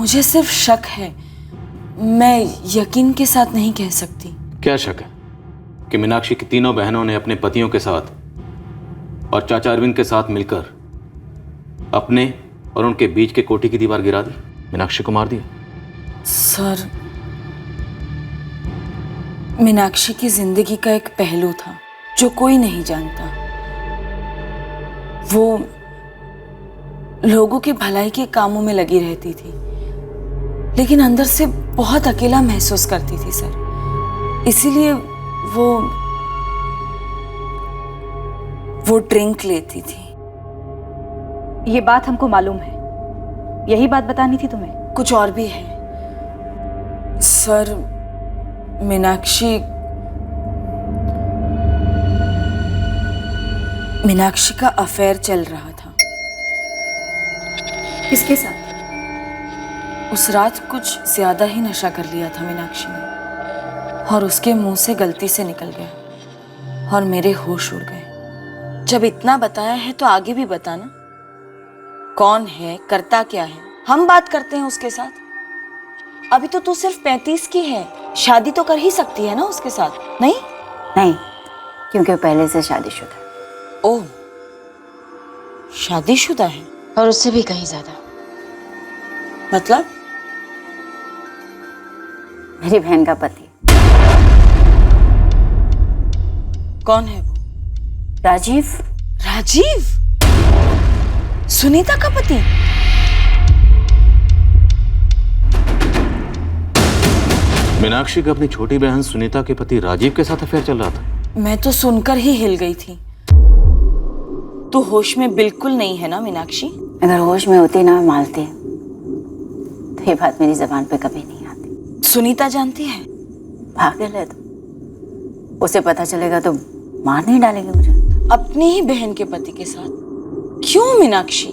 मुझे सिर्फ शक है, मैं यकीन के साथ नहीं कह सकती। क्या शक है कि मीनाक्षी की तीनों बहनों ने अपने पतियों के साथ और चाचा अरविंद के साथ मिलकर अपने और उनके बीच के कोठी की दीवार गिरा दी, मीनाक्षी को मार दिया? सर, मीनाक्षी की जिंदगी का एक पहलू था जो कोई नहीं जानता। वो लोगों की भलाई के कामों में लगी रहती थी, लेकिन अंदर से बहुत अकेला महसूस करती थी सर। इसीलिए वो ड्रिंक लेती थी। ये बात हमको मालूम है, यही बात बतानी थी तुम्हें? कुछ और भी है सर। मीनाक्षी का अफेयर चल रहा था। किसके साथ? उस रात कुछ ज्यादा ही नशा कर लिया था मीनाक्षी ने, और उसके मुंह से गलती से निकल गया और मेरे होश उड़ गए। जब इतना बताया है तो आगे भी बताना। कौन है, करता क्या है, हम बात करते हैं उसके साथ। अभी तो तू सिर्फ 35 की है, शादी तो कर ही सकती है ना उसके साथ, नहीं? नहीं, क्योंकि वो पहले से शादीशुदा। ओह, शादीशुदा है? और उससे भी कहीं ज्यादा। मतलब? मेरी बहन का पति। कौन है वो? राजीव। राजीव? सुनीता का पति? मीनाक्षी का अपनी छोटी बहन सुनीता के पति राजीव के साथ अफेयर चल रहा था? मैं तो सुनकर ही हिल गई थी। तू होश में बिल्कुल नहीं है ना मीनाक्षी? अगर होश में होती ना मालती, तो ये बात मेरी जबान पे कभी नहीं आती। सुनीता जानती है? पागल है तो। उसे पता चलेगा तो मार नहीं डालेगी मुझे। अपनी ही बहन के पति के साथ? क्यों मीनाक्षी?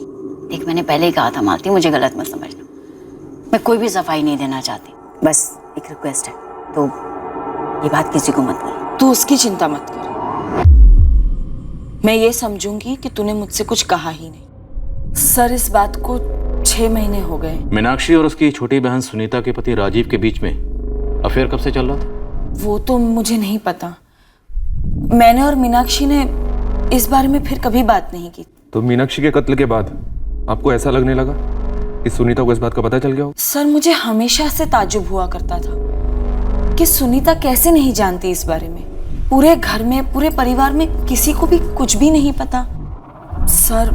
देख, मैंने पहले ही कहा था मालती, मुझे गलत मत समझना। मैं कोई भी सफाई नहीं देना चाहती, बस एक रिक्वेस्ट है, तो ये बात किसी को मत बोल। तू उसकी चिंता मत कर। मैं ये समझूंगी कि तूने मुझसे कुछ कहा ही नहीं। सर, इस बात को 6 महीने हो गए। मीनाक्षी और उसकी छोटी बहन सुनीता के पति राजीव के बीच में अफेयर कब से चल रहा था? वो तो मुझे नहीं पता। मैंने और मीनाक्षी ने इस बारे में फिर कभी बात नहीं की। तो मीनाक्षी के कत्ल के बाद आपको ऐसा लगने लगा कि सुनीता को इस बात का पता चल गया हो? सर, मुझे हमेशा से ताज्जुब हुआ करता था कि सुनीता कैसे नहीं जानती इस बारे में। पूरे घर में, पूरे परिवार में किसी को भी कुछ भी नहीं पता। सर,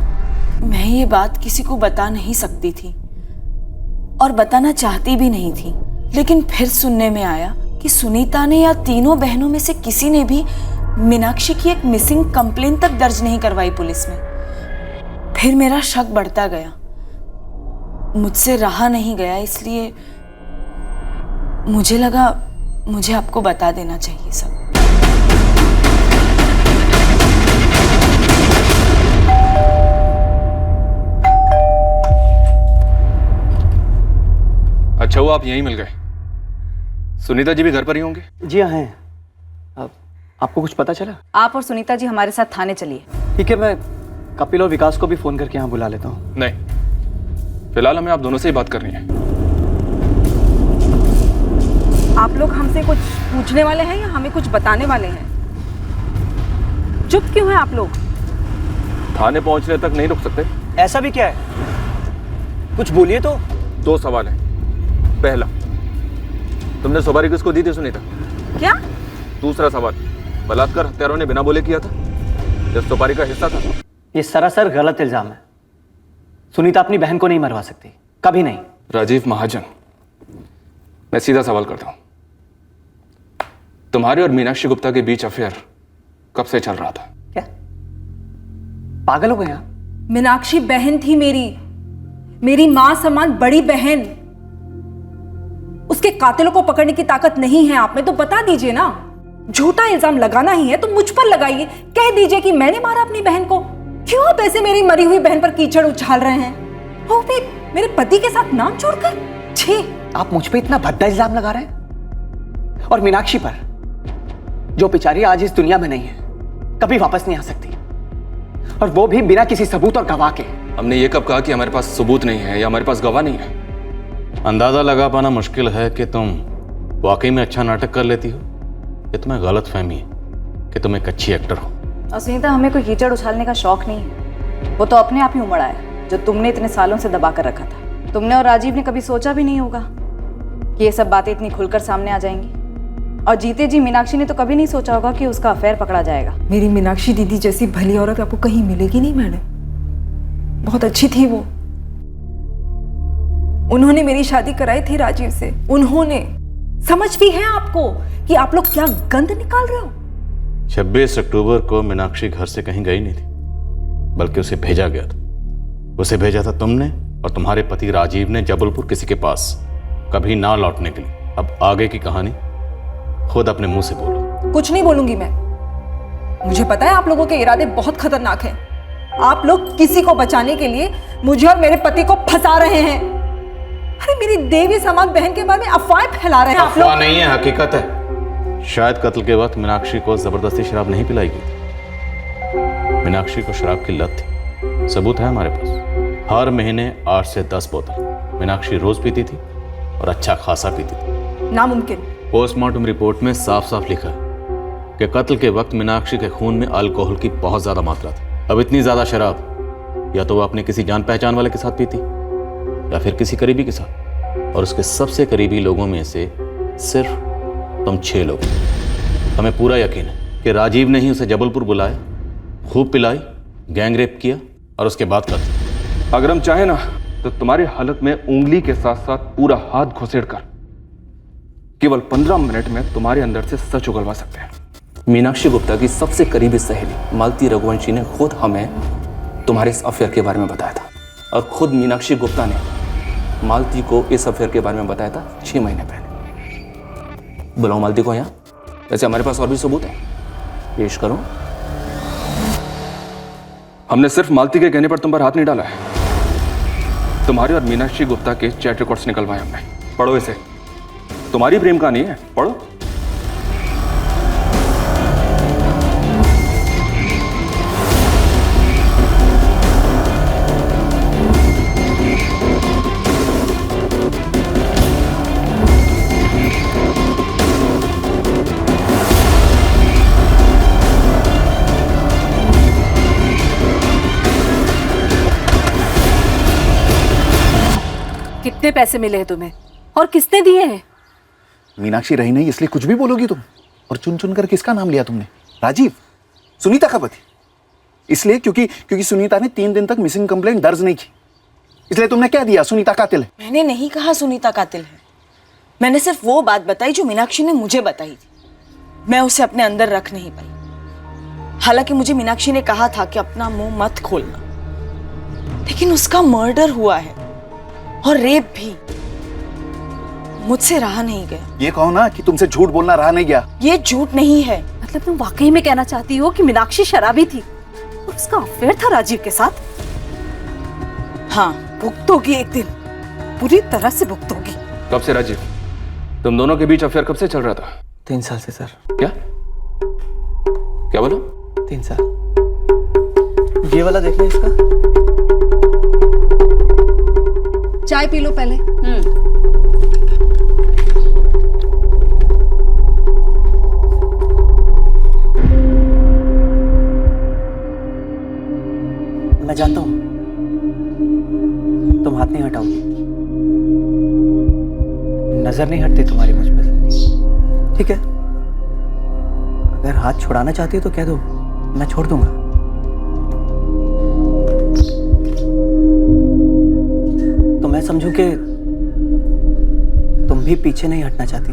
मैं ये बात किसी को बता नहीं सकती थी और बताना चाहती भी नहीं थी, लेकिन फिर सुनने में आया कि सुनीता ने या तीनों बहनों में से किसी ने भी मीनाक्षी की एक मिसिंग कंप्लेंट तक दर्ज नहीं करवाई पुलिस में। फिर मेरा शक बढ़ता गया, मुझसे रहा नहीं गया, इसलिए मुझे लगा मुझे आपको बता देना चाहिए सब। अच्छा हुआ आप यहीं मिल गए। सुनीता जी भी घर पर ही होंगे? जी हाँ हैं। आपको कुछ पता चला? आप और सुनीता जी हमारे साथ थाने चलिए। ठीक है, मैं कपिल और विकास को भी फोन करके यहाँ बुला लेता हूँ। नहीं, फिलहाल हमें आप दोनों से ही बात करनी है। आप लोग हमसे कुछ पूछने वाले हैं या हमें कुछ बताने वाले हैं? चुप क्यों हैं आप लोग? थाने पहुंचने तक नहीं रुक सकते? ऐसा भी क्या है? कुछ बोलिए तो। 2 सवाल हैं। पहला, तुमने सुपारी किसको दी थी सुनीता? क्या? दूसरा सवाल, बलात्कार हत्यारों ने बिना बोले किया था? जब सुपारी का हिस्सा था? ये सरासर गलत इल्जाम है। सुनीता अपनी बहन को नहीं मरवा सकती, कभी नहीं। राजीव महाजन, मैं सीधा सवाल करता हूं, तुम्हारे और मीनाक्षी गुप्ता के बीच अफेयर कब से चल रहा था? क्या पागल हो गए आप? मीनाक्षी बहन थी मेरी मां समान बड़ी बहन। उसके कातिलों को पकड़ने की ताकत नहीं है आप में तो बता दीजिए ना। झूठा इल्जाम लगाना ही है तो मुझ पर लगाइए, कह दीजिए कि मैंने मारा अपनी बहन को। क्यों आप ऐसे मेरी मरी हुई बहन पर कीचड़ उछाल रहे हैं, वो भी मेरे पति के साथ नाम जोड़कर? छी! आप मुझ पे इतना भद्दा इल्जाम लगा रहे हैं, और मीनाक्षी पर, जो बेचारी आज इस दुनिया में नहीं है, कभी वापस नहीं आ सकती, और वो भी बिना किसी सबूत और गवाह के। हमने ये कब कहा कि हमारे पास सबूत नहीं है या हमारे पास गवाह नहीं है? अंदाजा लगा पाना मुश्किल है कि तुम वाकई में अच्छा नाटक कर लेती हो या तुम्हें गलत फहमी है कि तुम एक अच्छी एक्टर हो। और सुनीता, हमें कोई कीचड़ उछालने का शौक नहीं है, वो तो अपने आप ही उमड़ा है जो तुमने इतने सालों से दबा कर रखा था। तुमने और राजीव ने कभी सोचा भी नहीं होगा कि ये सब बातें इतनी खुलकर सामने आ जाएंगी। और जीते जी मीनाक्षी ने तो कभी नहीं सोचा होगा कि उसका अफेयर पकड़ा जाएगा। मेरी मीनाक्षी दीदी जैसी भली औरत आपको कहीं मिलेगी नहीं मैडम। बहुत अच्छी थी वो। उन्होंने मेरी शादी कराई थी राजीव से। उन्होंने। समझ भी है आपको कि आप लोग क्या गंद निकाल रहे हो? 26 अक्टूबर को मीनाक्षी घर से कहीं गई नहीं थी, बल्कि उसे भेजा गया था। उसे भेजा था तुमने और तुम्हारे पति राजीव ने जबलपुर किसी के पास, कभी ना लौटने के लिए। अब आगे की कहानी खुद अपने मुंह से बोलो। कुछ नहीं बोलूंगी मैं। मुझे पता है आप लोगों के इरादे बहुत खतरनाक हैं। आप लोग किसी को बचाने के लिए मुझे और मेरे पति को फंसा रहे हैं। अरे मेरी देवी समान बहन के बारे में अफवाहें फैला रहे हैं आप लोग। अफवाह नहीं है, हकीकत है। शायद कत्ल के वक्त मीनाक्षी को जबरदस्ती शराब नहीं पिलाई गई थी। मीनाक्षी को शराब की लत थी, सबूत है हमारे पास। हर महीने 8 से 10 बोतल मीनाक्षी रोज पीती थी और अच्छा खासा पीती थी। नामुमकिन। पोस्टमार्टम रिपोर्ट में साफ साफ लिखा है कि कत्ल के वक्त मीनाक्षी के खून में अल्कोहल की बहुत ज्यादा मात्रा थी। अब इतनी ज्यादा शराब या तो वो अपने किसी जान पहचान वाले के साथ पीती या फिर किसी करीबी के साथ, और उसके सबसे करीबी लोगों में से सिर्फ तुम 6 लोग। हमें पूरा यकीन है कि राजीव ने ही उसे जबलपुर बुलाया, खूब पिलाई, गैंग रेप किया और उसके बाद कत्ल। अगर हम चाहे ना तो तुम्हारी हालत में उंगली के साथ साथ पूरा हाथ घुसेड़ कर केवल 15 मिनट में तुम्हारे अंदर से सच उगलवा सकते हैं। मीनाक्षी गुप्ता की सबसे करीबी सहेली मालती रघुवंशी ने खुद हमें तुम्हारे इस अफेयर के बारे में बताया था, और खुद मीनाक्षी गुप्ता ने मालती को इस अफेयर के बारे में बताया था 6 महीने पहले। बुलाओ मालती को यहाँ। वैसे हमारे पास और भी सबूत है, पेश करो। हमने सिर्फ मालती के कहने पर तुम पर हाथ नहीं डाला है। तुम्हारे और मीनाक्षी गुप्ता के चैट रिकॉर्ड्स निकलवाए हमने। पढ़ो इसे, तुम्हारी प्रेम कहानी है, पढ़ो। कितने पैसे मिले हैं तुम्हें और किसने दिए हैं? मीनाक्षी रही नहीं इसलिए कुछ भी बोलोगी तुम। और चुन चुन कर किसका नाम लिया तुमने? राजीव, सुनीता का पति। इसलिए क्योंकि सुनीता ने 3 दिन तक मिसिंग कंप्लेंट दर्ज नहीं की, इसलिए तुमने क्या दिया? सुनीता कातिल है। मैंने नहीं कहा सुनीता कातिल है। मैंने सिर्फ वो बात बताई जो मीनाक्षी ने मुझे बताई थी। मैं उसे अपने अंदर रख नहीं पाई। हालांकि मुझे मीनाक्षी ने कहा था कि अपना मुंह मत खोलना, लेकिन उसका मर्डर हुआ है और रेप भी। मुझसे रहा नहीं गया। ये कहो ना कि तुमसे झूठ बोलना रहा नहीं गया। ये झूठ नहीं है। मतलब तुम वाकई में कहना चाहती हो कि मीनाक्षी शराबी थी और उसका अफेयर था राजीव के साथ? हाँ, भुगतोगी एक दिन, पूरी तरह से भुगतोगी। कब से राजीव? तुम दोनों के बीच अफेयर कब से चल रहा था? 3 साल से सर। क्या क्या बोला? 3 साल। ये वाला देखना इसका। चाय पी लो पहले। मैं जानता हूं तुम हाथ नहीं हटाओगी, नजर नहीं हटती तुम्हारी मुझ पे से। ठीक है, अगर हाथ छुड़ाना चाहती हो तो कह दो, मैं छोड़ दूंगा। तो मैं समझूं कि तुम भी पीछे नहीं हटना चाहती,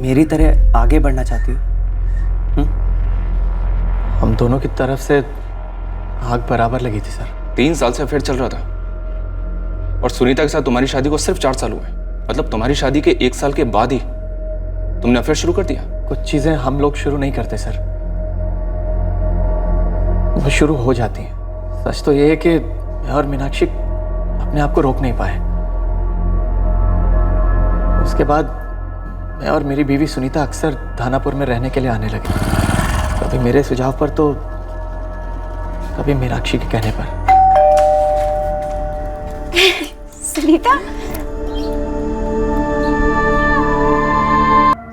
मेरी तरह आगे बढ़ना चाहती हो। हम दोनों की तरफ से आग बराबर लगी थी सर। 3 साल से अफेयर चल रहा था और सुनीता के साथ तुम्हारी शादी को सिर्फ 4 साल हुए। मतलब तुम्हारी शादी के 1 साल के बाद ही तुमने अफेयर शुरू कर दिया। कुछ चीजें हम लोग शुरू नहीं करते सर, वो शुरू हो जाती हैं। सच तो ये है कि मैं और मीनाक्षी अपने आप को रोक नहीं पाए। उसके बाद मैं और मेरी बीवी सुनीता अक्सर धानापुर में रहने के लिए आने लगे, कभी मेरे सुझाव पर तो कभी मीनाक्षी के कहने पर। सुनीता,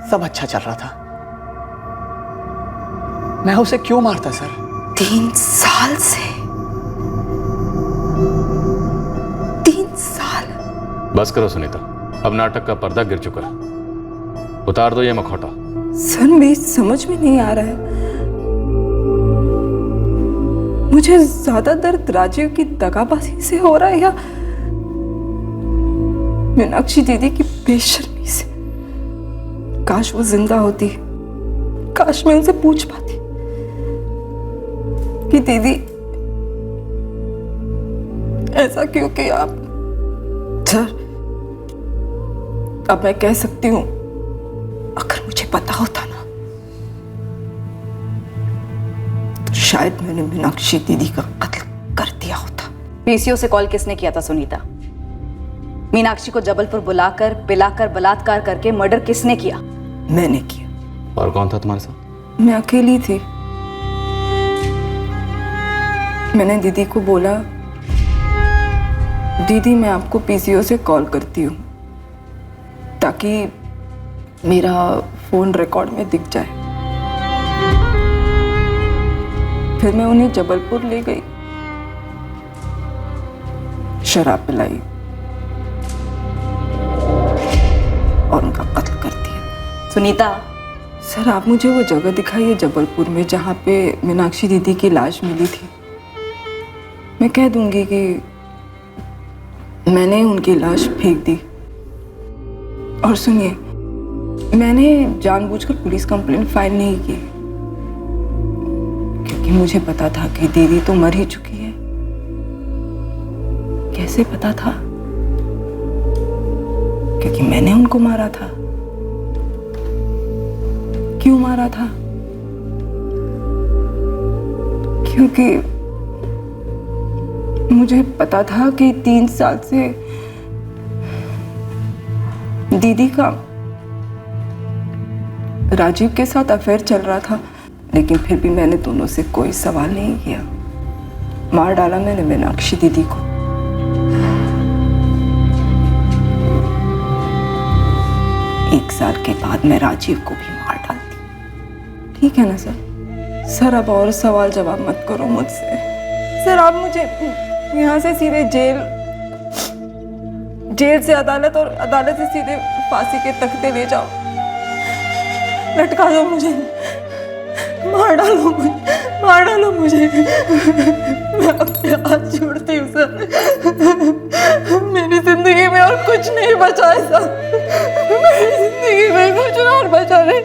सब अच्छा चल रहा था। मैं उसे क्यों मारता सर? 3 साल से 3 साल। बस करो सुनीता, अब नाटक का पर्दा गिर चुका है। उतार दो ये मखौटा। सर मेरी समझ में नहीं आ रहा है, मुझे ज्यादा दर्द राजीव की दगाबाजी से हो रहा है या मीनाक्षी दीदी की बेशर्मी से। काश वो जिंदा होती, काश मैं उनसे पूछ पाती कि दीदी ऐसा क्यों किया आप। सर अब मैं कह सकती हूं, अगर मुझे पता होता ना तो शायद मैंने मीनाक्षी दीदी का कत्ल कर दिया होता। पीसीओ से कॉल किसने किया था सुनीता? मीनाक्षी को जबलपुर बुलाकर पिलाकर बलात्कार करके मर्डर किसने किया? मैंने किया। और कौन था तुम्हारे साथ? मैं अकेली थी। मैंने दीदी को बोला, दीदी मैं आपको पीसीओ से कॉल करती हूँ ताकि मेरा फोन रिकॉर्ड में दिख जाए। फिर मैं उन्हें जबलपुर ले गई, शराब पिलाई और उनका कत्ल कर दिया। सुनीता, सर आप मुझे वो जगह दिखाइए जबलपुर में जहाँ पे मीनाक्षी दीदी की लाश मिली थी। मैं कह दूंगी कि मैंने उनकी लाश फेंक दी। और सुनिए, मैंने जानबूझकर पुलिस कंप्लेंट फाइल नहीं की क्योंकि मुझे पता था कि दीदी तो मर ही चुकी है। कैसे पता था? क्योंकि मैंने उनको मारा था। क्यों मारा था? क्योंकि मुझे पता था कि 3 साल से दीदी का राजीव के साथ अफेयर चल रहा था, लेकिन फिर भी मैंने दोनों से कोई सवाल नहीं किया। मार डाला मैंने मीनाक्षी दीदी को। एक साल के बाद मैं राजीव को भी मार डालती। ठीक है ना सर? सर अब और सवाल जवाब मत करो मुझसे। सर आप मुझे यहाँ से सीधे जेल से अदालत और अदालत से सीधे फांसी के तख्ते ले जाओ। लटका दो मुझे, मार डालो मुझे। मैं अपने हाथ जोड़ती हूँ सर। मेरी जिंदगी में और कुछ नहीं बचा है सर। मेरी जिंदगी में कुछ और बचा नहीं।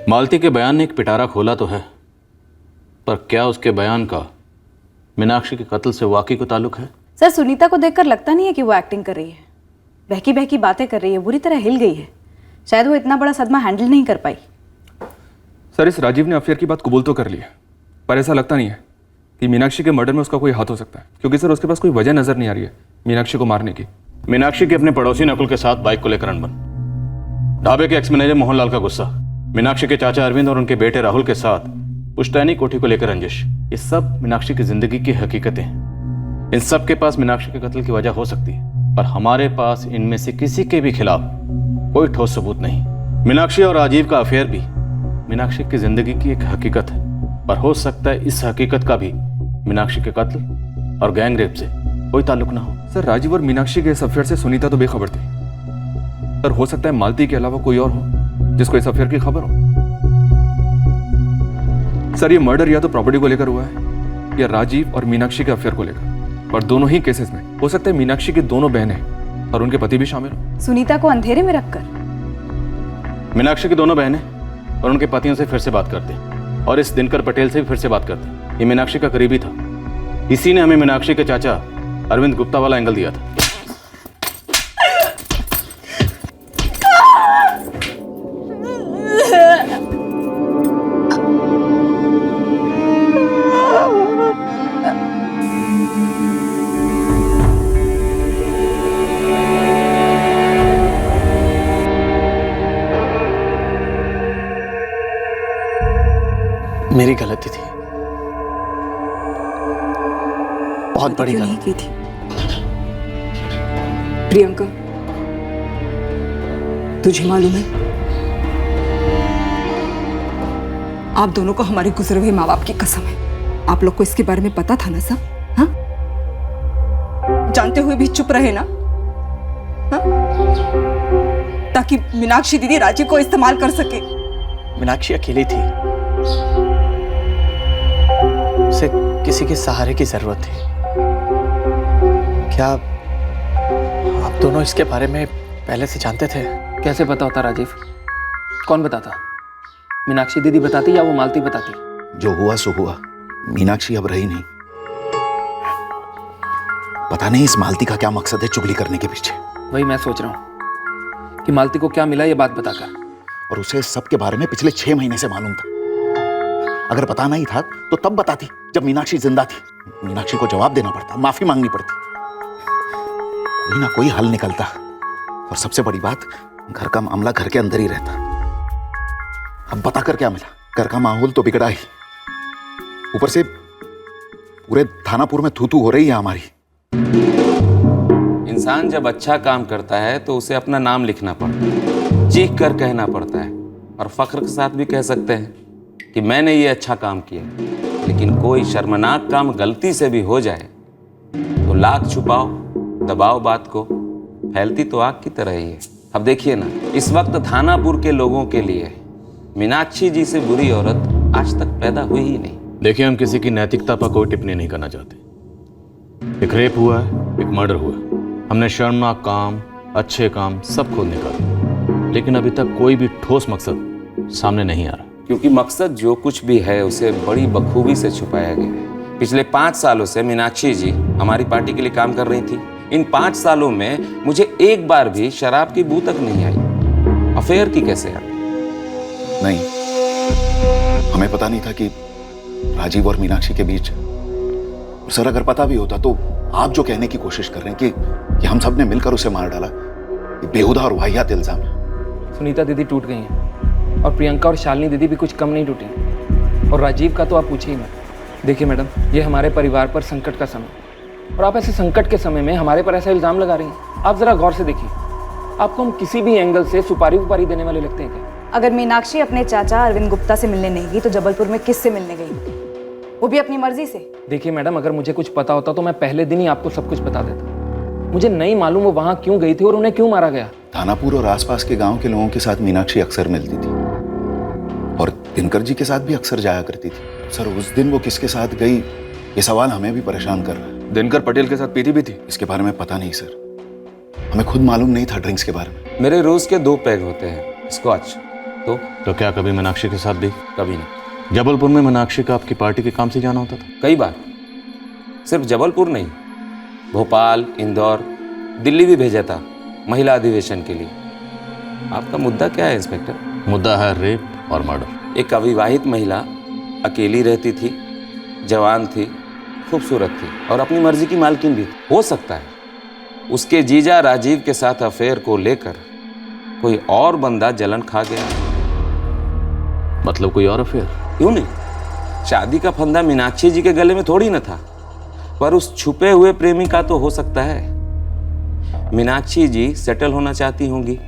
मालती के बयान ने एक पिटारा खोला तो है, पर क्या उसके बयान का मीनाक्षी के कत्ल से वाकई को ताल्लुक है? सर सुनीता को देखकर लगता नहीं है कि वो एक्टिंग कर रही है। बहकी बहकी बातें कर रही है, बुरी तरह हिल गई है। शायद वो इतना बड़ा सदमा हैंडल नहीं कर पाई। सर इस राजीव ने अफेयर की बात कबूल तो कर ली है, पर ऐसा लगता नहीं है कि मीनाक्षी के मर्डर में उसका कोई हाथ हो सकता है, क्योंकि सर उसके पास कोई वजह नजर नहीं आ रही है मीनाक्षी को मारने की। मीनाक्षी के अपने पड़ोसी नकुल के साथ बाइक को लेकर अनबन, ढाबे के एक्स मैनेजर मोहनलाल का गुस्सा, मीनाक्षी के चाचा अरविंद और उनके बेटे राहुल के साथ पुश्तैनी कोठी को लेकर रंजिश, ये सब मीनाक्षी की जिंदगी की हकीकतें हैं। इन सब के पास मीनाक्षी के कत्ल की वजह हो सकती है, पर हमारे पास इनमें से किसी के भी खिलाफ कोई ठोस सबूत नहीं। मीनाक्षी और राजीव का अफेयर भी मीनाक्षी की जिंदगी की एक हकीकत है, पर हो सकता है इस हकीकत का भी मीनाक्षी के कत्ल और गैंग रेप से कोई ताल्लुक ना हो। सर राजीव और मीनाक्षी के इस अफेयर से सुनीता तो बेखबर थी, पर हो सकता है मालती के अलावा कोई और हो जिसको इस अफेयर की खबर हो। सर ये मर्डर या तो प्रॉपर्टी को लेकर हुआ है या राजीव और मीनाक्षी के अफेयर को लेकर, पर दोनों ही केसेस में हो सकता है मीनाक्षी की दोनों बहनें और उनके पति भी शामिल हो। सुनीता को अंधेरे में रखकर मीनाक्षी की दोनों बहनें और उनके पतियों से फिर से बात करते, और इस दिनकर पटेल से भी फिर से बात करते। ये मीनाक्षी का करीबी था, इसी ने हमें मीनाक्षी के चाचा अरविंद गुप्ता वाला एंगल दिया था। मेरी गलती थी, बहुत बड़ी क्यों नहीं गलती की थी? प्रियंका, तुझे मालूम है आप दोनों को हमारे गुजरे हुए माँ बाप की कसम है, आप लोग को इसके बारे में पता था ना सब? हाँ, जानते हुए भी चुप रहे ना? हाँ? ताकि मीनाक्षी दीदी राजीव को इस्तेमाल कर सके। मीनाक्षी अकेली थी, उसे किसी के सहारे की जरूरत थी। क्या आप दोनों इसके बारे में पहले से जानते थे? कैसे पता होता राजीव? कौन बताता? मीनाक्षी दीदी बताती या वो मालती बताती? जो हुआ सो हुआ, मीनाक्षी अब रही नहीं। पता नहीं इस मालती का क्या मकसद है चुगली करने के पीछे। वही मैं सोच रहा हूँ कि मालती को क्या मिला ये बात बताकर। और उसे सब के बारे में पिछले 6 महीने से मालूम था। अगर पता नहीं था तो तब बताती जब मीनाक्षी जिंदा थी। मीनाक्षी को जवाब देना पड़ता, माफी मांगनी पड़ती, कोई ना कोई हल निकलता। और सबसे बड़ी बात, घर का मामला घर के अंदर ही रहता। अब बता कर क्या मिला? घर का माहौल तो बिगड़ा ही, ऊपर से पूरे थानापुर में थू-थू हो रही है हमारी। इंसान जब अच्छा काम करता है तो उसे अपना नाम लिखना पड़ता है, चीख कर कहना पड़ता है, और फख्र के साथ भी कह सकते हैं कि मैंने ये अच्छा काम किया। लेकिन कोई शर्मनाक काम गलती से भी हो जाए तो लाख छुपाओ, दबाओ बात को, फैलती तो आग की तरह ही है। अब देखिए ना, इस वक्त थानापुर के लोगों के लिए मीनाक्षी जी से बुरी औरत आज तक पैदा हुई ही नहीं। देखिए, हम किसी की नैतिकता पर कोई टिप्पणी नहीं करना चाहते। एक रेप हुआ है, एक मर्डर हुआ है। हमने शर्मनाक काम, अच्छे काम सब खोद निकाले, लेकिन अभी तक कोई भी ठोस मकसद सामने नहीं आ रहा। क्योंकि मकसद जो कुछ भी है उसे बड़ी बखूबी से छुपाया गया है। पिछले 5 सालों से मीनाक्षी जी हमारी पार्टी के लिए काम कर रही थी। इन 5 सालों में मुझे एक बार भी शराब की बू तक नहीं आई। अफेयर की कैसे आई? नहीं, हमें पता नहीं था कि राजीव और मीनाक्षी के बीच। और सर, अगर पता भी होता तो आप जो कहने की कोशिश कर रहे हैं कि हम सब ने मिलकर उसे मार डाला, ये बेहुदा और वाहियात इल्जाम है। सुनीता दीदी टूट गई हैं और प्रियंका और शालिनी दीदी भी कुछ कम नहीं टूटी। और राजीव का तो आप पूछिए ही मत। देखिए मैडम, ये हमारे परिवार पर संकट का समय, और आप ऐसे संकट के समय में हमारे पर ऐसा इल्ज़ाम लगा रही हैं। आप ज़रा गौर से देखिए, आपको हम किसी भी एंगल से सुपारी देने वाले लगते हैं क्या? अगर मीनाक्षी अपने चाचा अरविंद गुप्ता से मिलने नहीं गई तो जबलपुर में किससे मिलने गई? वो भी अपनी मर्जी से। देखिए मैडम, अगर मुझे कुछ पता होता तो मैं पहले दिन ही आपको सब कुछ बता देता। मुझे नहीं मालूम वो वहाँ क्यों गई थी और उन्हें क्यों मारा गया। थानापुर और आसपास के गांव के लोगों के साथ मीनाक्षी अक्सर मिलती थी, और दिनकर जी के साथ भी अक्सर जाया करती थी। सर, उस दिन वो किसके साथ गई, ये सवाल हमें भी परेशान कर रहा है। दिनकर पटेल के साथ पीती भी थी? इसके बारे में पता नहीं सर, हमें खुद मालूम नहीं था ड्रिंक्स के बारे में। मेरे रोज के 2 पैग होते हैं स्कॉच। तो क्या कभी मीनाक्षी के साथ भी? कभी नहीं। जबलपुर में मीनाक्षी का आपकी पार्टी के काम से जाना होता था? कई बार, सिर्फ जबलपुर नहीं, भोपाल, इंदौर, दिल्ली भी भेजा था महिला अधिवेशन के लिए। आपका मुद्दा क्या है इंस्पेक्टर? मुद्दा है रेप और मर्डर। एक अविवाहित महिला अकेली रहती थी, जवान थी, खूबसूरत थी और अपनी मर्जी की मालकिन भी। हो सकता है उसके जीजा राजीव के साथ अफेयर को लेकर कोई और बंदा जलन खा गया। मतलब कोई और अफेयर? क्यों नहीं, शादी का फंदा मीनाक्षी जी के गले में थोड़ी न था, पर उस छुपे हुए प्रेमी का तो हो सकता है। मीनाक्षी जी सेटल होना चाहती होंगी,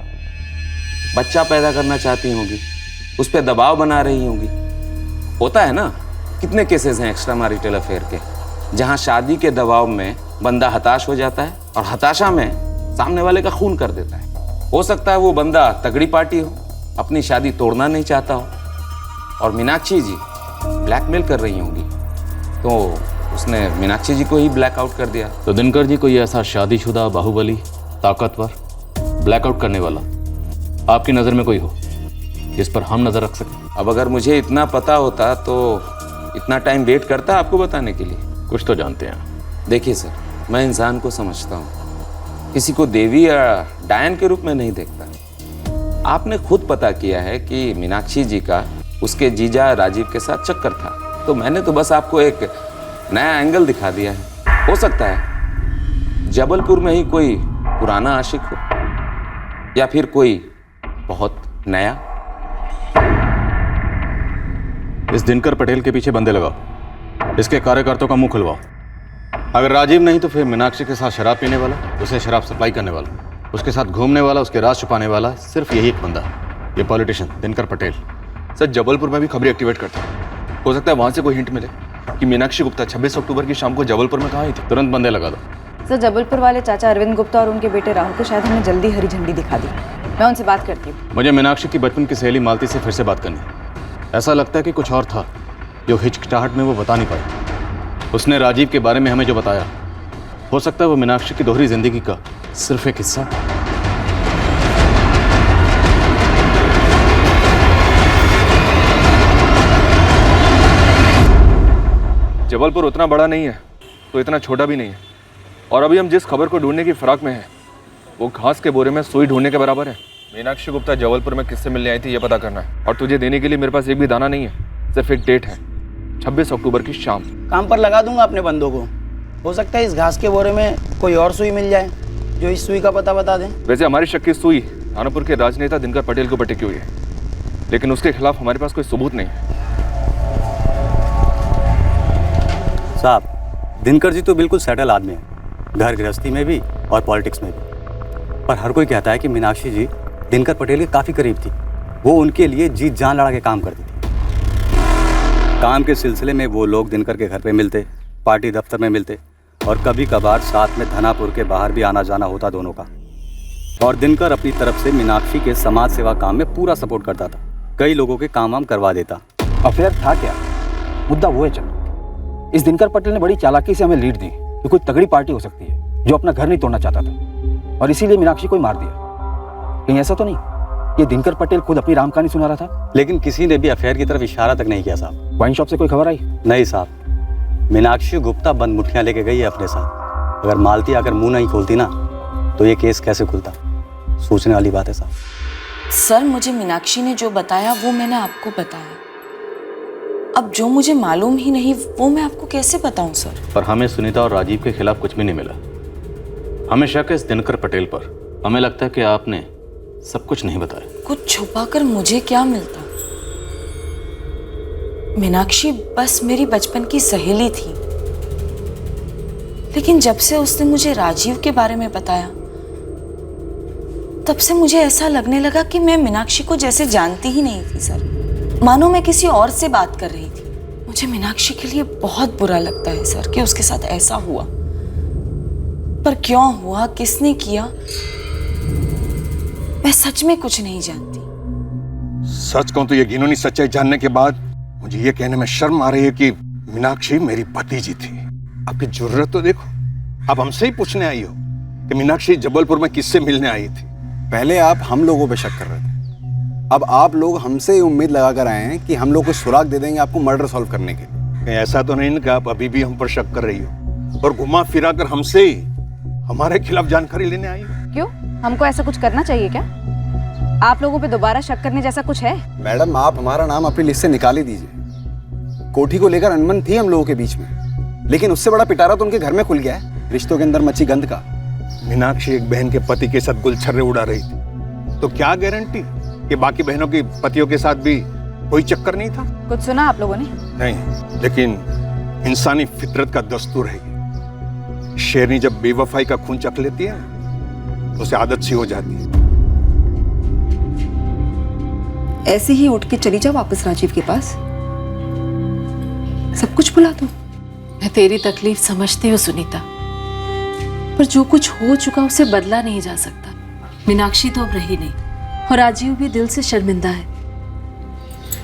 बच्चा पैदा करना चाहती होंगी, उस पर दबाव बना रही होंगी। होता है ना, कितने केसेस हैं एक्स्ट्रा मैरिटल अफेयर के, जहां शादी के दबाव में बंदा हताश हो जाता है और हताशा में सामने वाले का खून कर देता है। हो सकता है वो बंदा तगड़ी पार्टी हो, अपनी शादी तोड़ना नहीं चाहता हो, और मीनाक्षी जी ब्लैकमेल कर रही होंगी, तो उसने मीनाक्षी जी को ही ब्लैकआउट कर दिया। तो दिनकर जी कोई ऐसा शादीशुदा, बाहुबली, ताकतवर, ब्लैकआउट करने वाला आपकी नज़र में कोई हो जिस पर हम नज़र रख सकें? अब अगर मुझे इतना पता होता तो इतना टाइम वेट करता आपको बताने के लिए। कुछ तो जानते हैं। देखिए सर, मैं इंसान को समझता हूँ, किसी को देवी या डायन के रूप में नहीं देखता। आपने खुद पता किया है कि मीनाक्षी जी का उसके जीजा राजीव के साथ चक्कर था, तो मैंने तो बस आपको एक नया एंगल दिखा दिया है। हो सकता है जबलपुर में ही कोई पुराना आशिक हो, या फिर कोई बहुत नया। इस दिनकर पटेल के पीछे बंदे लगाओ, इसके कार्यकर्ताओं का मुंह खुलवाओ, अगर राजीव नहीं तो फिर मीनाक्षी के साथ शराब पीने वाला, उसे शराब सप्लाई करने वाला, उसके साथ घूमने वाला, उसके राज छुपाने वाला सिर्फ यही एक बंदा, ये पॉलिटिशियन दिनकर पटेल। सर जबलपुर में भी खबरें एक्टिवेट करता है, हो सकता है वहां से कोई हिंट मिले कि मीनाक्षी गुप्ता 26 अक्टूबर की शाम को जबलपुर में कहाँ आई थी। तुरंत बंदे लगा दो। सर जबलपुर वाले चाचा अरविंद गुप्ता और उनके बेटे राहुल को शायद हमने जल्दी हरी झंडी दिखा दी। मैं उनसे बात करती हूँ। मुझे मीनाक्षी की बचपन की सहेली मालती से फिर से बात करनी। ऐसा लगता है कि कुछ और था जो हिचकिचाहट में वो बता नहीं पाई। उसने राजीव के बारे में हमें जो बताया, हो सकता है वो मीनाक्षी की दोहरी जिंदगी का सिर्फ एक हिस्सा। जबलपुर उतना बड़ा नहीं है तो इतना छोटा भी नहीं है, और अभी हम जिस खबर को ढूंढने की फिराक में हैं वो घास के बोरे में सुई ढूंढने के बराबर है। मीनाक्षी गुप्ता जबलपुर में किससे मिलने आई थी ये पता करना है, और तुझे देने के लिए मेरे पास एक भी दाना नहीं है, सिर्फ एक डेट है 26 अक्टूबर की शाम। काम पर लगा दूंगा अपने बंदों को, हो सकता है इस घास के बोरे में कोई और सुई मिल जाए जो इस सुई का पता बता दें। वैसे हमारी शक की सुई थानापुर के राजनेता दिनकर पटेल को पटकी हुई है, लेकिन उसके खिलाफ हमारे पास कोई सबूत नहीं है। साहब, दिनकर जी तो बिल्कुल सेटल आदमी है, घर गृहस्थी में भी और पॉलिटिक्स में भी। पर हर कोई कहता है कि मीनाक्षी जी दिनकर पटेल के काफ़ी करीब थी, वो उनके लिए जीत जान लड़ा के काम करती थी। काम के सिलसिले में वो लोग दिनकर के घर पे मिलते, पार्टी दफ्तर में मिलते, और कभी कभार साथ में धनापुर के बाहर भी आना जाना होता दोनों का। और दिनकर अपनी तरफ से मीनाक्षी के समाज सेवा काम में पूरा सपोर्ट करता था, कई लोगों के काम वाम करवा देता। अफेयर था क्या? मुद्दा वो है चल, इस दिनकर पटेल ने बड़ी चालाकी से हमें लीड दी कि कोई तगड़ी पार्टी हो सकती है जो अपना घर नहीं तोड़ना चाहता था, और इसीलिए मीनाक्षी को ही मार दिया। कहीं ऐसा तो नहीं ये दिनकर पटेल खुद अपनी राम कहानी सुना रहा था? लेकिन किसी ने भी अफेयर की तरफ इशारा तक नहीं किया साहब। वाइन शॉप से कोई खबर आई? नहीं साहब, मीनाक्षी गुप्ता बंद मुठ्ठियाँ लेके गई है अपने साथ। अगर मालती अगर मुंह नहीं खोलती ना तो ये केस कैसे खुलता? सोचने वाली बात है साहब। सर, मुझे मीनाक्षी ने जो बताया वो मैंने आपको बताया। अब जो मुझे मालूम ही नहीं वो मैं आपको कैसे बताऊं सर? पर हमें सुनीता और राजीव के खिलाफ कुछ भी नहीं मिला। हमें शक है इस दिनकर पटेल पर। हमें लगता है कि आपने सब कुछ नहीं बताया। कुछ छुपाकर मुझे क्या मिलता? मीनाक्षी बस मेरी बचपन की सहेली थी, लेकिन जब से उसने मुझे राजीव के बारे में बताया तब से मुझे ऐसा लगने लगा कि मैं मीनाक्षी को जैसे जानती ही नहीं थी सर, मानो मैं किसी और से बात कर रही थी। मुझे मीनाक्षी के लिए बहुत बुरा लगता है सर कि उसके साथ ऐसा हुआ, पर क्यों हुआ, किसने किया, मैं सच में कुछ नहीं जानती। सच कहूं तो ये घिनौनी सच्चाई जानने के बाद मुझे ये कहने में शर्म आ रही है कि मीनाक्षी मेरी भतीजी थी। आपकी जरूरत तो देखो, आप हमसे ही पूछने आई हो कि मीनाक्षी जबलपुर में किससे मिलने आई थी। पहले आप हम लोगों पे शक कर रहे थे, अब आप लोग हमसे ये उम्मीद लगा कर आए हैं कि हम लोग को सुराग दे देंगे आपको मर्डर सॉल्व करने के लिए। कहीं ऐसा तो नहीं ना कि आप अभी भी हम पर शक कर रही हो और घुमा फिरा कर हमसे ही हमारे खिलाफ जानकारी लेने आई हो? क्यों, हमको ऐसा कुछ करना चाहिए क्या? आप लोगों पे दोबारा शक करने जैसा कुछ है? मैडम, आप हमारा नाम अपनी लिस्ट से निकाल ही दीजिए। कोठी को लेकर अनबन थी हम लोगों के बीच में, लेकिन उससे बड़ा पिटारा तो उनके घर में खुल गया है, रिश्तों के अंदर मच्छी गंध का। मीनाक्षी एक बहन के पति के साथ गुलछर्रे उड़ा रही थी, तो क्या गारंटी कि बाकी बहनों के पतियों के साथ भी कोई चक्कर नहीं था? कुछ सुना आप लोगों ने? नहीं, लेकिन इंसानी फितरत का दस्तूर है ये। शेरनी जब बेवफाई का खून चख लेती है तो उसे आदत सी हो जाती है। ऐसे ही उठ के चली जाओ वापस राजीव के पास, सब कुछ भुला दो। मैं तेरी तकलीफ समझती हूँ सुनीता, पर जो कुछ हो चुका उसे बदला नहीं जा सकता। मीनाक्षी तो अब रही नहीं और राजीव भी दिल से शर्मिंदा है।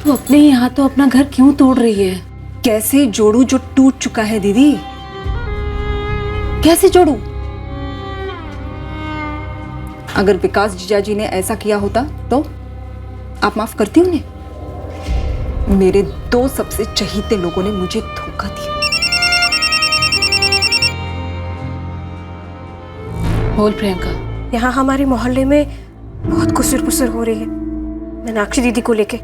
तो अपने ही हाथों अपना घर क्यों तोड़ रही है? कैसे जोड़ू जो टूट चुका है दीदी, कैसे जोड़ू? अगर विकास जीजाजी ने ऐसा किया होता तो आप माफ करती उन्हें? मेरे दो सबसे चहीते लोगों ने मुझे धोखा दिया। बोल प्रियंका। यहाँ हमारे मोहल्ले में बहुत कुसुर-पुसुर हो रही है मीनाक्षी दीदी को लेके।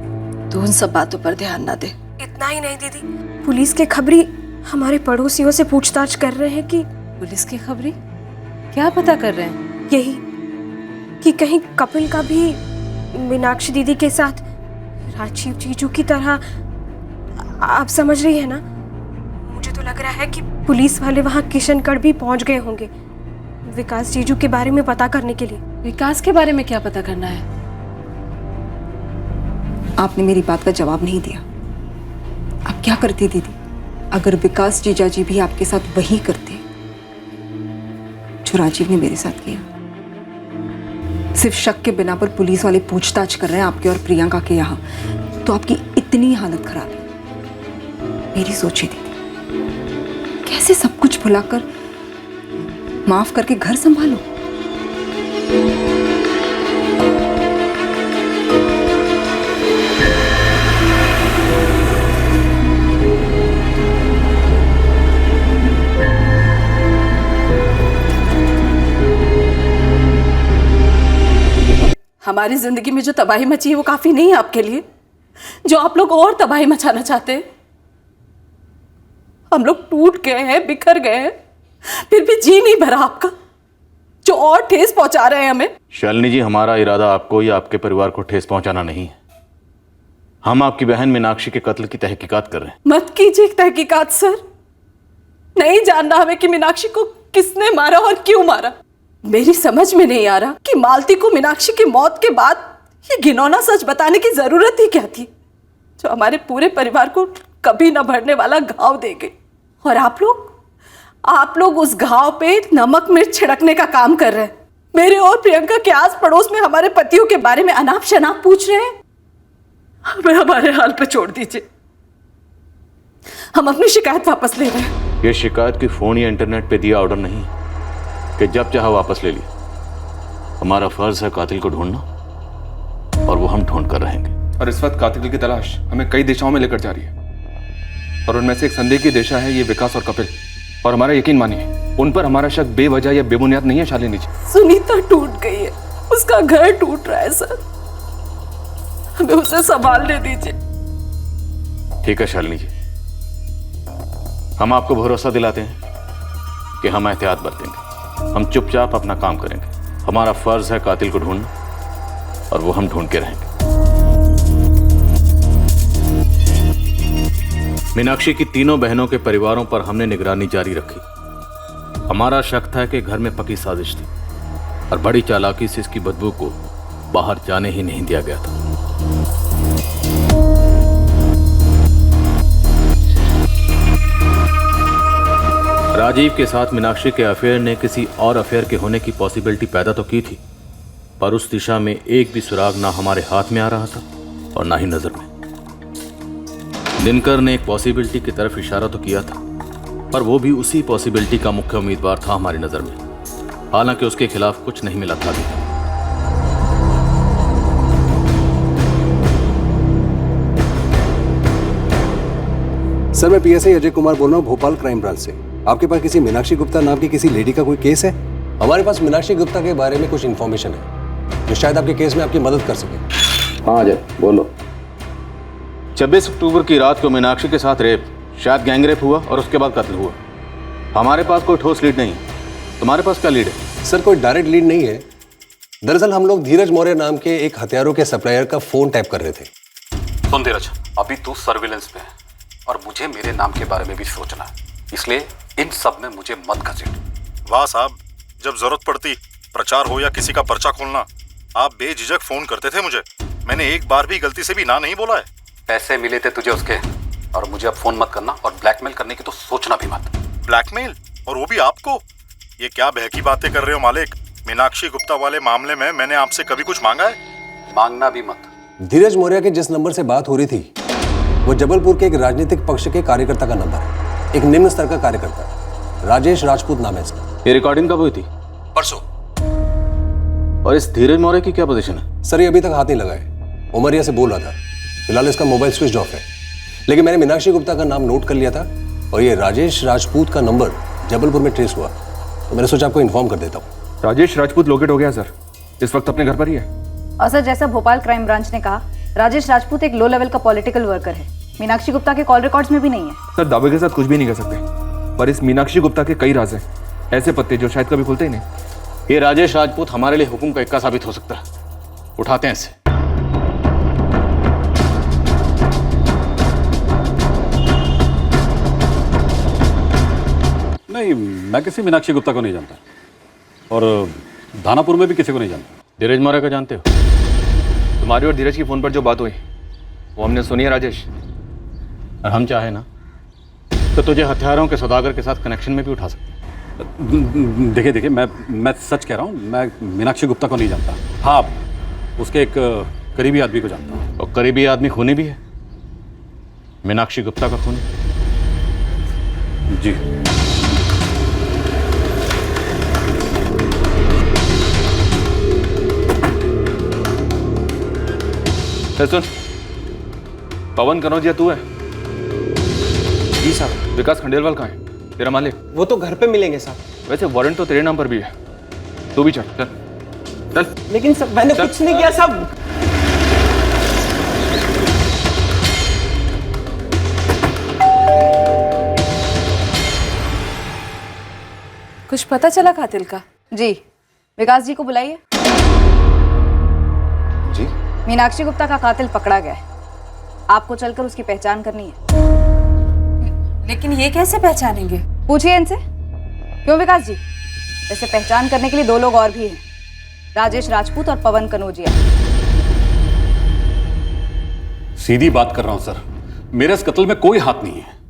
तू उन सब बातों पर ध्यान ना दे। इतना ही नहीं दीदी, पुलिस के खबरी हमारे पड़ोसियों से पूछताछ कर रहे हैं कि पुलिस की खबरी क्या पता कर रहे हैं? यही कि कहीं कपिल का भी मीनाक्षी दीदी के साथ राजीव जीजू की तरह, आप समझ रही है ना? मुझे मुझे तो लग रहा है कि पुलिस वाले वहाँ किशनगढ़ भी पहुँच गए होंगे विकास जीजू के बारे में पता करने के लिए। विकास के बारे में क्या पता करना है? आपने मेरी बात का जवाब नहीं दिया। आप क्या करती दीदी अगर विकास जीजा जी भी आपके साथ वही करते जो राजीव ने मेरे साथ किया? सिर्फ शक के बिना पर पुलिस वाले पूछताछ कर रहे हैं आपके और प्रियंका के यहाँ, तो आपकी इतनी हालत खराब है। मेरी सोचिए दीदी, कैसे सब कुछ भुलाकर माफ करके घर संभालो। हमारी जिंदगी में जो तबाही मची है वो काफी नहीं है आपके लिए, जो आप लोग और तबाही मचाना चाहते हैं। हम लोग टूट गए हैं, बिखर गए हैं, फिर भी जी नहीं भरा आपका, जो और ठेस पहुंचा रहे हैं हमें। शालिनी जी, हमारा इरादा आपको या आपके परिवार को ठेस पहुंचाना नहीं है। हम आपकी बहन मीनाक्षी के कत्ल की तहकीकात कर रहे हैं। मत कीजिए तहकीकात सर, नहीं जानना हमें कि मीनाक्षी को किसने मारा और क्यों मारा। मेरी समझ में नहीं आ रहा कि मालती को मीनाक्षी की मौत के बाद ये घिनौना सच बताने की जरूरत ही क्या थी, जो हमारे पूरे परिवार को कभी न भरने वाला घाव दे गई। और आप लोग उस घाव पे नमक मिर्च छिड़कने का काम कर रहे हैं। मेरे और प्रियंका के आस पड़ोस में हमारे पतियों के बारे में अनाप शनाप पूछ रहे हैं। हमें हमारे हाल पे छोड़ दीजिए, हम अपनी शिकायत वापस ले रहे हैं। ये शिकायत की फोन या इंटरनेट पे दिया ऑर्डर नहीं कि जब चाहा वापस ले लिए। हमारा फर्ज है कातिल को ढूंढना, और वो हम ढूंढ कर रहेंगे। और इस वक्त कातिल की तलाश हमें कई दिशाओं में लेकर जा रही है, और उनमें से एक संदेह की दिशा है ये विकास और कपिल। और हमारा यकीन मानिए, उन पर हमारा शक बेवजह या बेबुनियाद नहीं है शालिनी जी। सुनीता टूट गई है, उसका घर टूट रहा है सर, हमें उसे संभालने दीजिए। ठीक है शालिनी जी, हम आपको भरोसा दिलाते हैं कि हम एहतियात बरतेंगे। हम चुपचाप अपना काम करेंगे। हमारा फर्ज है कातिल को ढूंढना, और वो हम ढूंढ के रहेंगे। मीनाक्षी की तीनों बहनों के परिवारों पर हमने निगरानी जारी रखी। हमारा शक था कि घर में पकी साजिश थी, और बड़ी चालाकी से इसकी बदबू को बाहर जाने ही नहीं दिया गया था। राजीव के साथ मीनाक्षी के अफेयर ने किसी और अफेयर के होने की पॉसिबिलिटी पैदा तो की थी, पर उस दिशा में एक भी सुराग ना हमारे हाथ में आ रहा था और ना ही नजर में। दिनकर ने एक पॉसिबिलिटी की तरफ इशारा तो किया था, पर वो भी उसी पॉसिबिलिटी का मुख्य उम्मीदवार था हमारी नजर में, हालांकि उसके खिलाफ कुछ नहीं मिला था अभी तक। सर, मैं पीएसआई अजय कुमार बोल रहा हूँ, भोपाल क्राइम ब्रांच से। आपके पास किसी मीनाक्षी गुप्ता नाम की किसी लेडी का कोई केस है? हमारे पास मीनाक्षी गुप्ता के बारे में कुछ इन्फॉर्मेशन है जो शायद आपके केस में आपकी मदद कर सके। हाँ अजय, बोलो। 26 अक्टूबर की रात को मीनाक्षी के साथ रेप, शायद गैंग रेप हुआ और उसके बाद कत्ल हुआ। हमारे पास कोई ठोस लीड नहीं है। तुम्हारे पास क्या लीड है? सर, कोई डायरेक्ट लीड नहीं है। दरअसल हम लोग धीरज मौर्य नाम के एक हथियारों के सप्लायर का फोन टैप कर रहे थे। सुन धीरज, अभी तू सर्विलेंस पे है और मुझे मेरे नाम के बारे में भी सोचना है, इसलिए इन सब में मुझे मत घसीट। वाह साहब, जब जरूरत पड़ती, प्रचार हो या किसी का पर्चा खोलना, आप बेझिझक फोन करते थे मुझे। मैंने एक बार भी गलती से भी ना नहीं बोला है। पैसे मिले थे तुझे उसके, और मुझे अब फोन मत करना, और ब्लैकमेल करने की तो सोचना भी मत। ब्लैकमेल? और वो भी आपको? ये क्या बहकी बातें कर रहे हो मालिक? मीनाक्षी गुप्ता वाले मामले में मैंने आपसे कभी कुछ मांगा है? मांगना भी मत। धीरज मौर्य के जिस नंबर से बात हो रही थी वो जबलपुर के एक राजनीतिक पक्ष के कार्यकर्ता का नंबर है। एक निम्न स्तर का कार्यकर्ता, राजेश राजपूत नाम है इसका। ये रिकॉर्डिंग कब हुई थी? परसों। और इस धीरज मौर्य की क्या पोजीशन है? सर, ये अभी तक हाथ नहीं लगाए। उमरिया से बोल रहा था। फिलहाल इसका मोबाइल स्विच ऑफ है, लेकिन मैंने मीनाक्षी गुप्ता का नाम नोट कर लिया था, और ये राजेश राजपूत का नंबर जबलपुर में ट्रेस हुआ, तो मैंने सोचा आपको इन्फॉर्म कर देता हूँ। राजेश राजपूत लोकेट हो गया सर, इस वक्त अपने घर पर ही है। और सर, जैसा भोपाल क्राइम ब्रांच ने कहा, राजेश राजपूत एक लो लेवल का पॉलिटिकल वर्कर है। मीनाक्षी गुप्ता के कॉल रिकॉर्ड्स में भी नहीं है। सर, दावे के साथ कुछ भी नहीं कर सकते, पर इस मीनाक्षी गुप्ता के कई राज हैं, ऐसे पत्ते जो शायद कभी खुलते ही नहीं। ये राजेश राजपूत हमारे लिए हुक्म का इक्का साबित हो सकता है। उठाते हैं इसे। नहीं, मैं किसी मीनाक्षी गुप्ता को नहीं जानता और दानापुर में भी किसी को नहीं जानता। धीरज मौर्य का जानते हो? तुम्हारी और धीरज की फ़ोन पर जो बात हुई वो हमने सुनी है राजेश। और हम चाहे ना तो तुझे हथियारों के सौदागर के साथ कनेक्शन में भी उठा सकते हैं। देखिए मैं सच कह रहा हूँ, मैं मीनाक्षी गुप्ता को नहीं जानता। हाँ, उसके एक करीबी आदमी को जानता हूँ। और करीबी आदमी खूनी भी है, मीनाक्षी गुप्ता का खूनी। जी। सुन, पवन कनौजिया तू है? जी साहब। विकास खंडेलवाल कहाँ है, तेरा मालिक? वो तो घर पे मिलेंगे साहब। वैसे वारंट तो तेरे नाम पर भी है, तू भी चल चल चल। लेकिन सब मैंने कुछ नहीं किया साहब। कुछ पता चला कातिल का? जी, विकास जी को बुलाइए। जी। मीनाक्षी गुप्ता का कातिल पकड़ा गया है, आपको चलकर उसकी पहचान करनी है। लेकिन ये कैसे पहचानेंगे? पूछिए इनसे। क्यों विकास जी? वैसे पहचान करने के लिए दो लोग और भी हैं, राजेश राजपूत और पवन कनौजिया। सीधी बात कर रहा हूं सर, मेरे इस कत्ल में कोई हाथ नहीं है।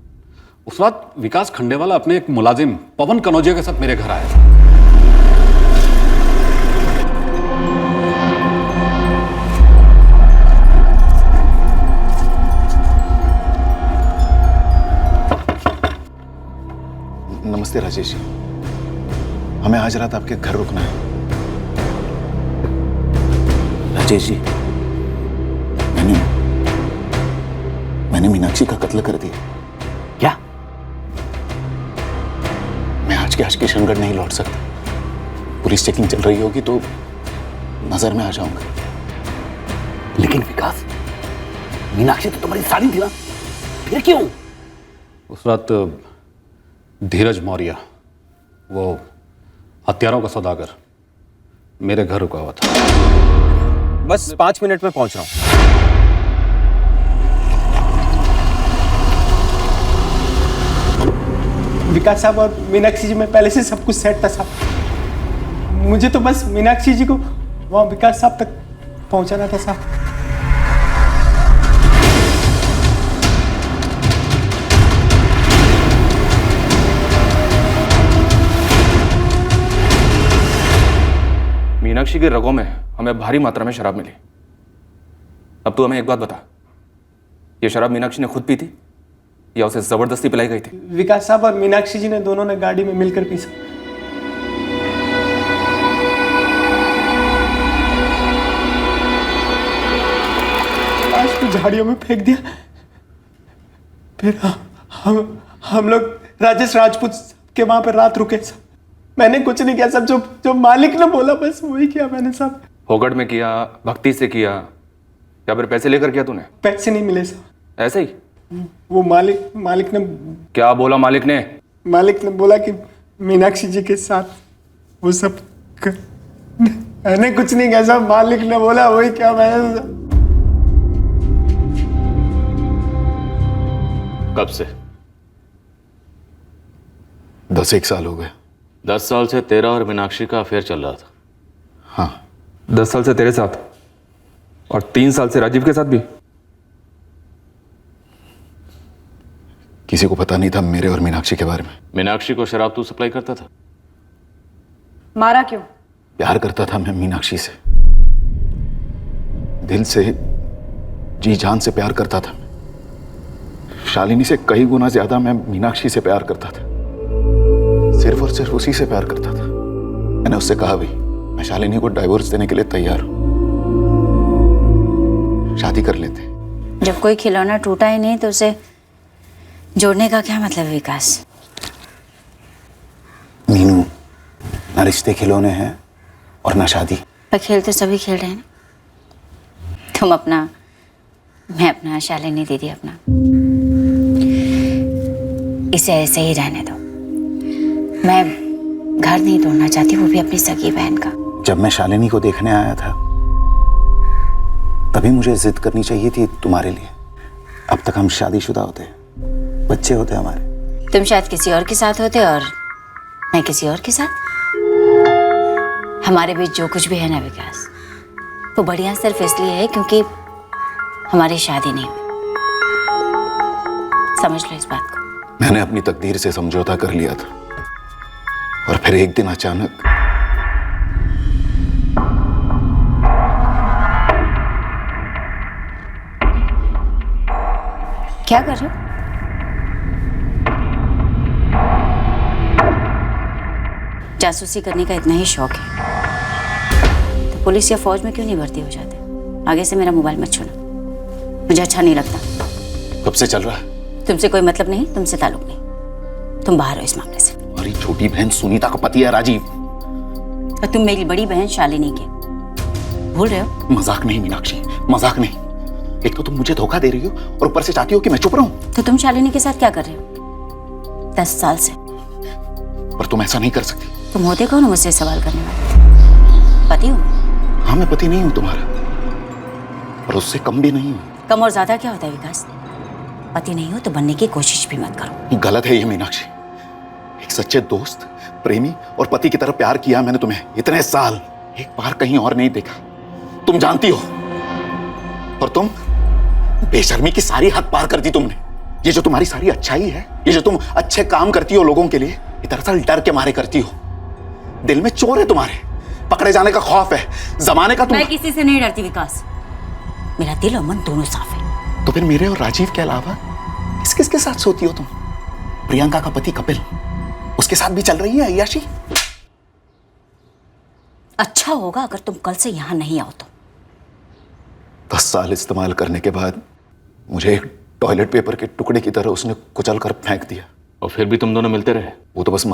उस रात विकास खंडेवाला अपने एक मुलाजिम पवन कनौजिया के साथ मेरे घर आया था। नमस्ते राजेश जी, हमें आज रात आपके घर रुकना है। राजेश जी, मैंने मीनाक्षी का कत्ल कर दिया। क्या? मैं आज के किशनगढ़ नहीं लौट सकता। पुलिस चेकिंग चल रही होगी तो नजर में आ जाऊंगा। लेकिन विकास, मीनाक्षी तो तुम्हारी साली थी ना, फिर क्यों? उस रात धीरज मौर्य, वो हथियारों का सौदागर, मेरे घर रुका हुआ था। बस 5 मिनट में पहुंच रहा हूं। विकास साहब और मीनाक्षी जी में पहले से सब कुछ सेट था साहब। मुझे तो बस मीनाक्षी जी को वहाँ विकास साहब तक पहुंचाना था साहब। मीनाक्षी के रगों में हमें भारी मात्रा में शराब मिली। अब तू हमें एक बात बता, ये शराब मीनाक्षी ने खुद पी थी या उसे जबरदस्ती पिलाई गई थी? विकास साहब और मीनाक्षी जी ने दोनों ने गाड़ी में मिलकर पी साहब। लाश को झाड़ियों में फेंक दिया। फिर हम लोग राजेश राजपूत के वहां पर रात रुके साहब। मैंने कुछ नहीं किया सब, जो मालिक ने बोला बस वही किया मैंने साहब। फोगट में किया, भक्ति से किया, या फिर पैसे लेकर किया तूने? पैसे नहीं मिले साहब। ऐसे ही? वो मालिक ने क्या बोला? मालिक ने बोला कि मीनाक्षी जी के साथ वो सब मैंने कुछ नहीं किया साहब। मालिक ने बोला वही क्या मैंने। कब से? 10-1 साल हो गए। 10 साल से तेरा और मीनाक्षी का अफेयर चल रहा था? हाँ। 10 साल से तेरे साथ और 3 साल से राजीव के साथ भी? किसी को पता नहीं था मेरे और मीनाक्षी के बारे में। मीनाक्षी को शराब तू सप्लाई करता था? मारा क्यों? प्यार करता था मैं मीनाक्षी से, दिल से, जी जान से प्यार करता था। शालिनी से कई गुना ज्यादा मैं मीनाक्षी से प्यार करता था। सिर्फ और सिर्फ उसी से प्यार करता था। मैंने उससे कहा भी, मैं शालिनी को डाइवोर्स देने के लिए तैयार हूं, शादी कर लेते। जब कोई खिलौना टूटा ही नहीं तो उसे जोड़ने का क्या मतलब विकास? मीनू, ना रिश्ते खिलौने हैं और ना शादी। पर खेल तो सभी खेल रहे हैं ना। तुम अपना, मैं अपना, शालिनी दीदी अपना। इसे ऐसे ही रहने दो। मैं घर नहीं तोड़ना चाहती, वो भी अपनी सगी बहन का। जब मैं शालिनी को देखने आया था तभी मुझे जिद करनी चाहिए थी तुम्हारे लिए। अब तक हम शादीशुदा होते, बच्चे होते हमारे। तुम शायद किसी और के साथ होते और मैं किसी और के साथ? हमारे बीच जो कुछ भी है ना विकास, वो बढ़िया सिर्फ इसलिए है क्योंकि हमारी शादी नहीं हुई। समझ लो इस बात को। मैंने अपनी तकदीर से समझौता कर लिया था और फिर एक दिन अचानक क्या कर रहे हो? जासूसी करने का इतना ही शौक है तो पुलिस या फौज में क्यों नहीं भर्ती हो जाते? आगे से मेरा मोबाइल मत छूना, मुझे अच्छा नहीं लगता। कब से चल रहा है? तुमसे कोई मतलब नहीं, तुमसे ताल्लुक नहीं। तुम बाहर हो इस मामले से। हमारी छोटी बहन सुनीता का पति है राजीव, और तुम मेरी बड़ी बहन शालिनी के भूल रहे हो? मजाक नहीं मीनाक्षी, मजाक नहीं। एक तो तुम मुझे धोखा दे रही हो और ऊपर से चाहती हो कि मैं चुप रहूं। तो तुम शालिनी के साथ क्या कर रहे हो 10 साल से? पर तुम ऐसा नहीं कर सकती। तुम होते कौन हो मुझसे सवाल करने वाले? पति हो? हाँ मैं पति नहीं हूं तुम्हारा, पर उससे कम भी नहीं हूं। कम और ज्यादा क्या होता है विकास? पति नहीं हो तो बनने की कोशिश भी मत करो। गलत है ये मीनाक्षी। एक सच्चे दोस्त, प्रेमी और पति की तरह प्यार किया मैंने तुम्हें इतने साल, एक बार कहीं और नहीं देखा, तुम जानती हो। और तुम बेशर्मी की सारी हद पार कर दी तुमने। ये जो तुम्हारी सारी अच्छाई है, ये जो तुम अच्छे काम करती हो लोगों के लिए, ये दरअसल डर के मारे करती हो। दिल में चोर है तुम्हारे, पकड़े जाने का खौफ है, जमाने का। मैं किसी से नहीं डरती विकास, मेरा दिल और मन दोनों साफ है। तो फिर मेरे और राजीव के अलावा किस किस के साथ सोती हो तुम? प्रियंका का पति कपिल, उसके साथ भी चल रही है अय्याशी? अच्छा होगा अगर तुम कल से यहां नहीं आओ तो। 10 साल इस्तेमाल करने के बाद मुझे एक टॉयलेट पेपर के टुकड़े की तरह उसने कुचल कर फेंक दिया। और फिर भी तुम दोनों मिलते रहे? वो तो बस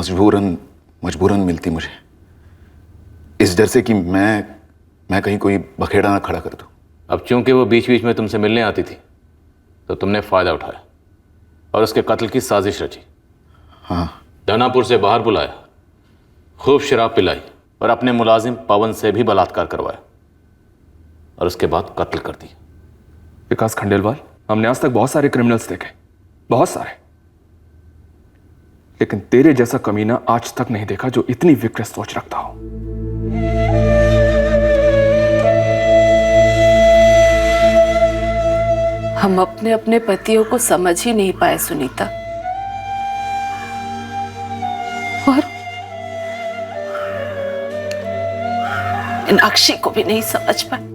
मजबूरन मिलती मुझे, इस डर से कि मैं कहीं कोई बखेड़ा ना खड़ा कर दूं। अब चूंकि वो बीच बीच में तुमसे मिलने आती थी तो तुमने फायदा उठाया और उसके कत्ल की साजिश रची। हाँ। दानापुर से बाहर बुलाया, खूब शराब पिलाई और अपने मुलाजिम पवन से भी बलात्कार करवाया और उसके बाद कत्ल कर दिया। विकास खंडेलवाल, हमने आज तक बहुत सारे क्रिमिनल्स देखे, बहुत सारे, लेकिन तेरे जैसा कमीना आज तक नहीं देखा जो इतनी विकृत सोच रखता हो। हम अपने अपने पतियों को समझ ही नहीं पाए सुनीता, और मीनाक्षी को भी नहीं समझ पाए।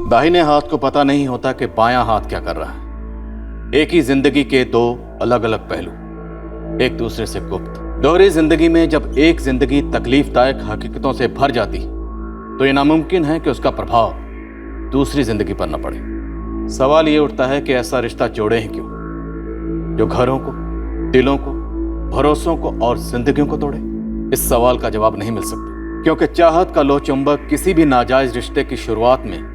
दाहिने हाथ को पता नहीं होता कि बायां हाथ क्या कर रहा है। एक ही जिंदगी के दो अलग अलग पहलू, एक दूसरे से गुप्त। दोहरी जिंदगी में जब एक जिंदगी तकलीफदायक हकीकतों से भर जाती तो यह नामुमकिन है कि उसका प्रभाव दूसरी जिंदगी पर न पड़े। सवाल ये उठता है कि ऐसा रिश्ता जोड़े हैं क्यों जो घरों को, दिलों को, भरोसों को और जिंदगियों को तोड़े? इस सवाल का जवाब नहीं मिल सकता, क्योंकि चाहत का लो चुंबक किसी भी नाजायज रिश्ते की शुरुआत में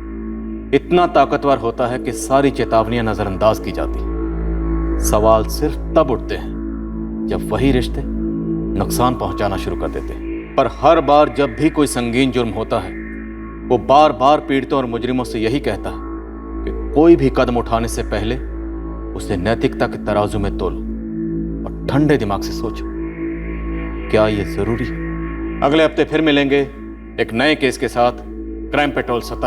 इतना ताकतवर होता है कि सारी चेतावनियां नजरअंदाज की जाती। सवाल सिर्फ तब उठते हैं जब वही रिश्ते नुकसान पहुंचाना शुरू कर देते हैं। पर हर बार जब भी कोई संगीन जुर्म होता है, वो बार बार पीड़ितों और मुजरिमों से यही कहता है कि कोई भी कदम उठाने से पहले उसे नैतिकता के तराजू में तोलो और ठंडे दिमाग से सोचो, क्या ये जरूरी है? अगले हफ्ते फिर मिलेंगे एक नए केस के साथ। Crime petrol 17